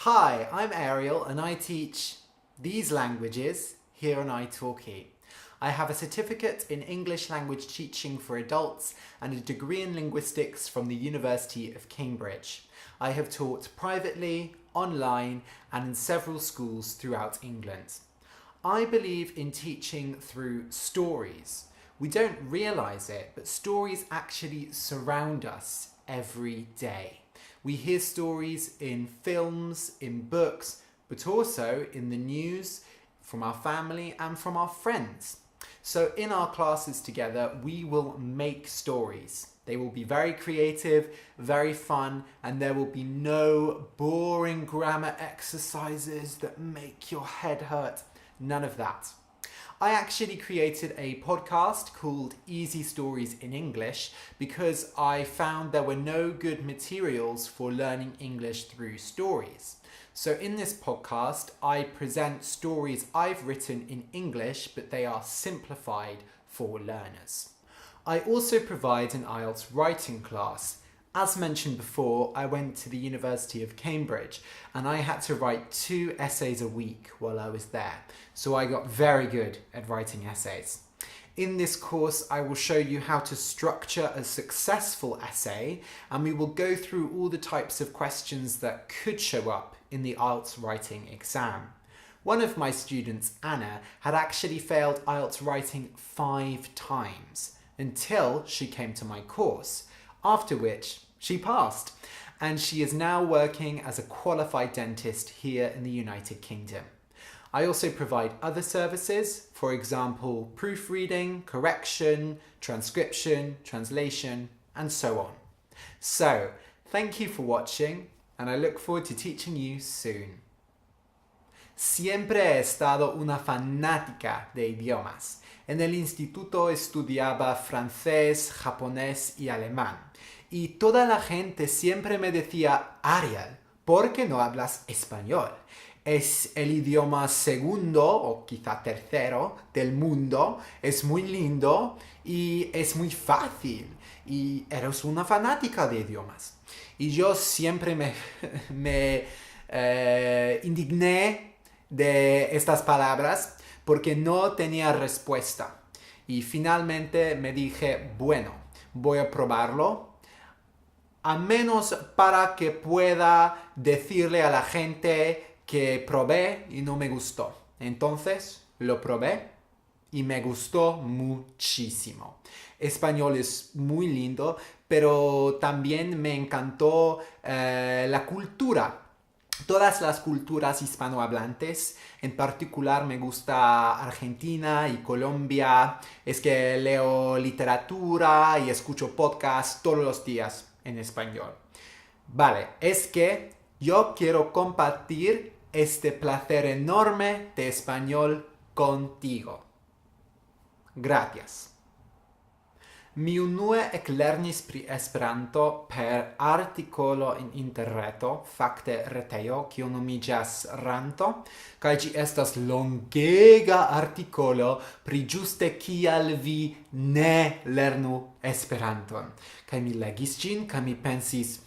Hi, I'm Ariel and I teach these languages here on iTalki. I have a certificate in English language teaching for adults and a degree in linguistics from the University of Cambridge. I have taught privately, online and in several schools throughout England. I believe in teaching through stories. We don't realise it, but stories actually surround us every day. We hear stories in films, in books, but also in the news, from our family and from our friends. So in our classes together, we will make stories. They will be very creative, very fun, and there will be no boring grammar exercises that make your head hurt. None of that. I actually created a podcast called Easy Stories in English because I found there were no good materials for learning English through stories. So in this podcast, I present stories I've written in English, but they are simplified for learners. I also provide an IELTS writing class. As mentioned before, I went to the University of Cambridge and I had to write 2 essays a week while I was there. So I got very good at writing essays. In this course, I will show you how to structure a successful essay, and we will go through all the types of questions that could show up in the IELTS writing exam. One of my students, Anna, had actually failed IELTS writing 5 times until she came to my course, after which she passed, and she is now working as a qualified dentist here in the United Kingdom. I also provide other services, for example, proofreading, correction, transcription, translation, and so on. So, thank you for watching, and I look forward to teaching you soon. Siempre he estado una fanática de idiomas. En el instituto estudiaba francés, japonés y alemán. Y toda la gente siempre me decía, Ariel, ¿por qué no hablas español? Es el idioma segundo o quizá tercero del mundo, es muy lindo y es muy fácil. Y eres una fanática de idiomas. Y yo siempre me indigné de estas palabras porque no tenía respuesta. Y finalmente me dije, bueno, voy a probarlo, a menos para que pueda decirle a la gente que probé y no me gustó. Entonces lo probé y me gustó muchísimo. Español es muy lindo, pero también me encantó la cultura. Todas las culturas hispanohablantes, en particular me gusta Argentina y Colombia, es que leo literatura y escucho podcasts todos los días en español. Vale, es que yo quiero compartir este placer enorme de español contigo. Gracias. Mi unue eklernis pri Esperanto per artikolo in interreto, fakte retejo, kiu nomiĝas Ranto, kaj ĝi estas longega artikolo pri ĝuste kial vi ne lernu Esperanton. Kaj mi legis ĝin, kaj mi pensis,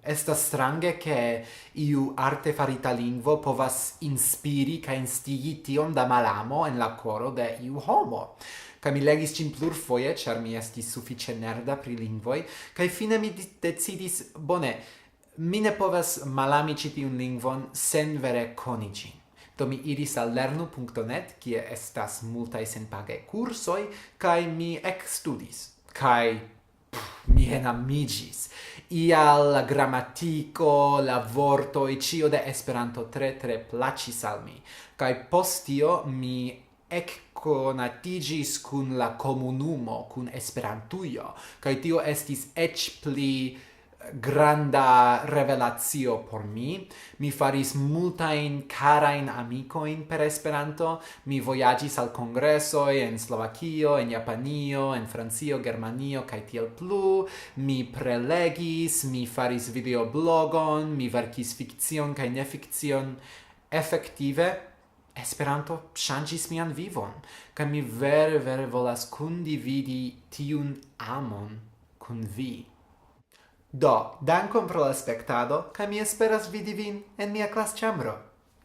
estas strange ke iu arte farita lingvo povas inspiri kaj instigi tiom da malamo en la koro de iu homo. Kaj mi legis ĝin plurfoje, ĉar mi estis sufiĉe nerda pri lingvoj, kaj fine mi decidis, bone, mi ne povas malami ĉi tiun lingvon sen vere koni ĝin. Do mi iris al lernu.net, kie estas multaj senpagaj kursoj, kaj mi ekstudis. Kaj mi enamiĝis. Ial la gramatiko, la vortoj, ĉio de Esperanto tre plaĉis al mi. Kaj post tio mi ekkonatiĝis kun la komunumo, kun Esperantujo, kaj tio estis eĉ pli granda revelacio por mi. Mi faris multajn karajn amikojn per Esperanto. Mi vojaĝis al kongresoj en Slovakio, en Japanio, en Francio, Germanio kaj tiel plu. Mi prelegis, mi faris videoblogon, mi verkis fikcion kaj nefikcion. Efektive, Esperanto ŝanĝis mian vivon, kaj mi vere volas kundividi tiun amon kun vi. Do, dankon pro la spektado, kaj mi esperas vidi vin en mia klasĉambro.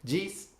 Ĝis!